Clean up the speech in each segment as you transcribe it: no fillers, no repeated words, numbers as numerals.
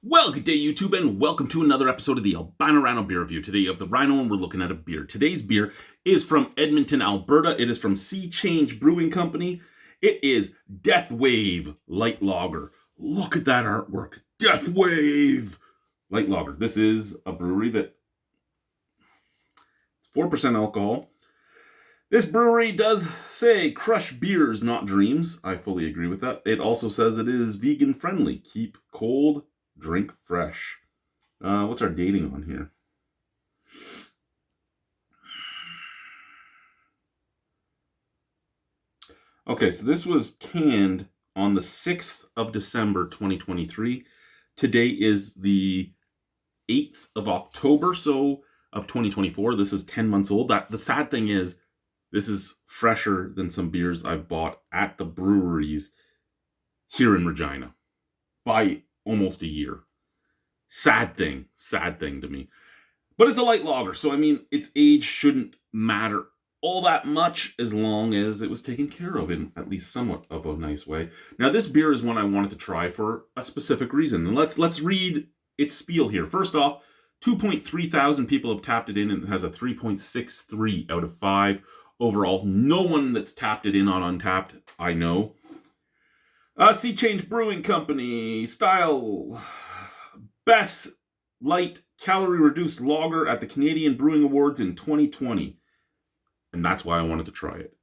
Well, good day, YouTube, and welcome to another episode of the Albino Rhino beer review. Today of the Rhino, and we're looking at a beer. Today's beer is from Edmonton, Alberta. It is from Sea Change Brewing Company. It is Death Wave Light Lager. Look at that artwork. Death Wave Light Lager. This is a brewery that it's 4% alcohol. This brewery does say crush beers, not dreams. I fully agree with that. It also says it is vegan friendly. Keep cold, drink fresh. What's our dating on here? Okay, so this was canned on the 6th of December, 2023. Today is the 8th of October, so of 2024. This is 10 months old. The sad thing is, this is fresher than some beers I've bought at the breweries here in Regina by almost a year. Sad thing to me. But it's a light lager, so I mean, its age shouldn't matter all that much as long as it was taken care of in at least somewhat of a nice way. Now, this beer is one I wanted to try for a specific reason. And let's read its spiel here. First off, 2.3 thousand people have tapped it in, and it has a 3.63 out of 5 overall. No one that's tapped it in on Untapped, I know. Sea Change Brewing Company, style, best light calorie reduced lager at the Canadian Brewing Awards in 2020. And that's why I wanted to try it.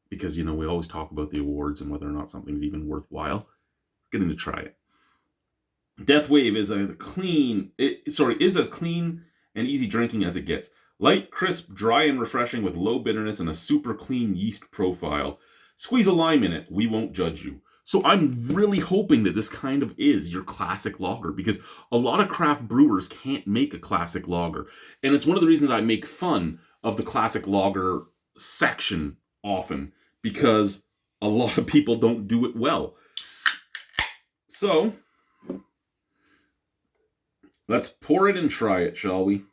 Because, you know, we always talk about the awards and whether or not something's even worthwhile. Getting to try it. Death Wave is as clean and easy drinking as it gets. Light, crisp, dry, and refreshing with low bitterness and a super clean yeast profile. Squeeze a lime in it. We won't judge you. So I'm really hoping that this kind of is your classic lager, because a lot of craft brewers can't make a classic lager. And it's one of the reasons I make fun of the classic lager section often, because a lot of people don't do it well. So let's pour it and try it, shall we?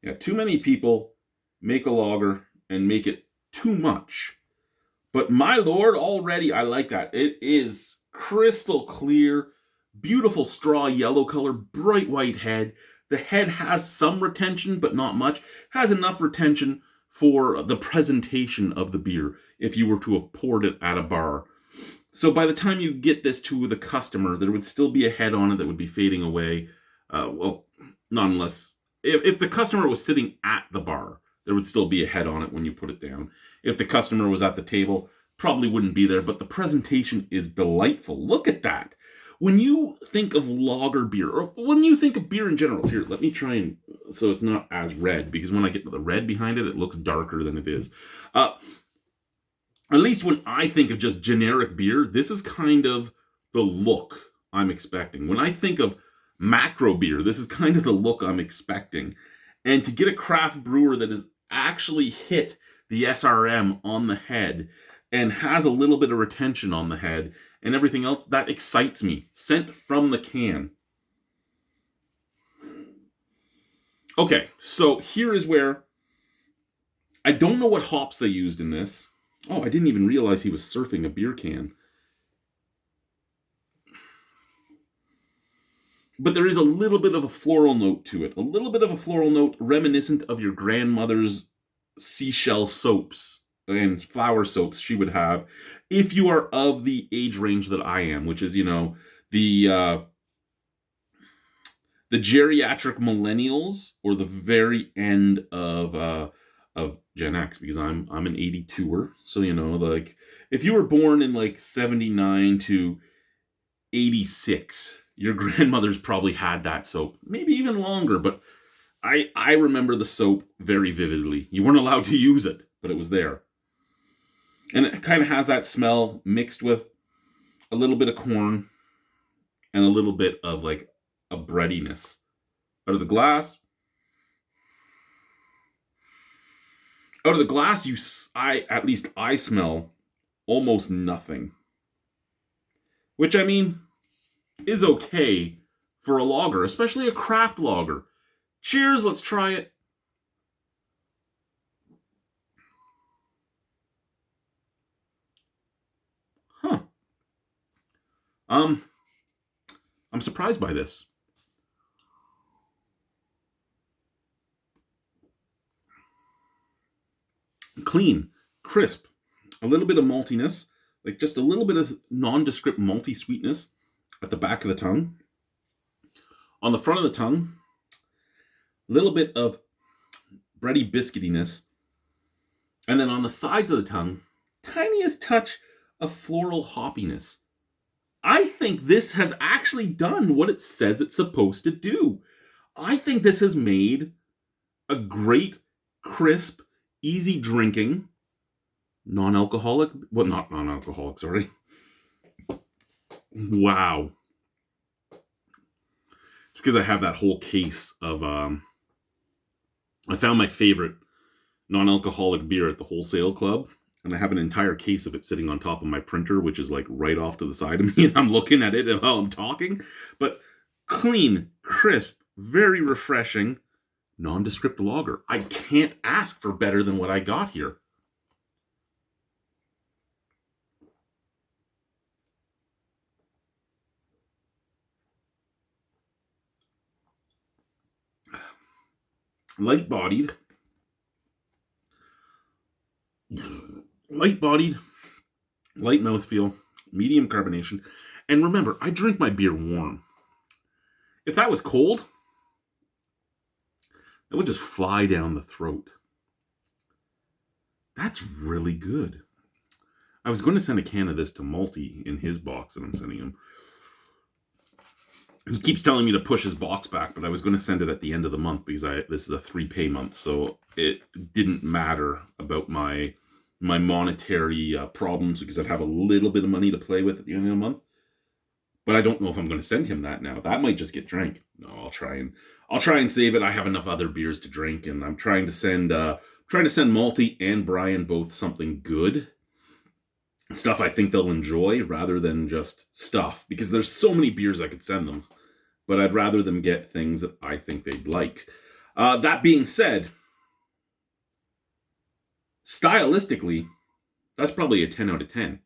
Yeah, too many people make a lager and make it too much. But my lord, already I like that. It is crystal clear, beautiful straw yellow color, bright white head. The head has some retention, but not much. Has enough retention for the presentation of the beer if you were to have poured it at a bar. So by the time you get this to the customer, there would still be a head on it that would be fading away. Well, not unless... If the customer was sitting at the bar, there would still be a head on it when you put it down. If the customer was at the table, probably wouldn't be there, but the presentation is delightful. Look at that. When you think of lager beer, or when you think of beer in general, here, let me try and, so it's not as red, because when I get the red behind it, it looks darker than it is. At least when I think of just generic beer, this is kind of the look I'm expecting. When I think of macro beer, this is kind of the look I'm expecting. And to get a craft brewer that has actually hit the SRM on the head and has a little bit of retention on the head and everything else, that excites me. Sent from the can. Okay, so here is where I don't know what hops they used in this. Oh, I didn't even realize he was surfing a beer can. But there is a little bit of a floral note to it. A little bit of a floral note reminiscent of your grandmother's seashell soaps and flower soaps she would have if you are of the age range that I am, which is, you know, the geriatric millennials or the very end of Gen X, because I'm an 82er. So, you know, like if you were born in like 79 to 86, your grandmother's probably had that soap, maybe even longer, but I remember the soap very vividly. You weren't allowed to use it, but it was there. And it kind of has that smell mixed with a little bit of corn and a little bit of like a breadiness. Out of the glass, at least I smell almost nothing. Which, I mean, is okay for a lager, especially a craft lager. Cheers, let's try it. I'm surprised by this. Clean, crisp, a little bit of maltiness, like just a little bit of nondescript malty sweetness at the back of the tongue. On the front of the tongue, a little bit of bready biscuitiness. And then on the sides of the tongue, tiniest touch of floral hoppiness. I think this has actually done what it says it's supposed to do. I think this has made a great, crisp, easy drinking, non-alcoholic, well, not non-alcoholic, sorry. Wow. It's because I have that whole case of, I found my favorite non-alcoholic beer at the wholesale club, and I have an entire case of it sitting on top of my printer, which is like right off to the side of me, and I'm looking at it while I'm talking. But clean, crisp, very refreshing, nondescript lager. I can't ask for better than what I got here. Light-bodied, light mouthfeel, medium carbonation. And remember, I drink my beer warm. If that was cold, it would just fly down the throat. That's really good. I was going to send a can of this to Multi in his box that I'm sending him. He keeps telling me to push his box back, but I was going to send it at the end of the month because this is a 3-pay month, so it didn't matter about my monetary problems because I'd have a little bit of money to play with at the end of the month. But I don't know if I'm going to send him that now. That might just get drank. No, I'll try and save it. I have enough other beers to drink, and I'm trying to send Malty and Brian both something good. Stuff I think they'll enjoy rather than just stuff, because there's so many beers I could send them, but I'd rather them get things that I think they'd like. That being said, stylistically, that's probably a 10 out of 10.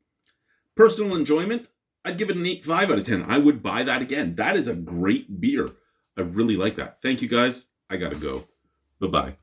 Personal enjoyment, I'd give it an 8.5 out of 10. I would buy that again. That is a great beer. I really like that. Thank you guys. I gotta go. Bye-bye.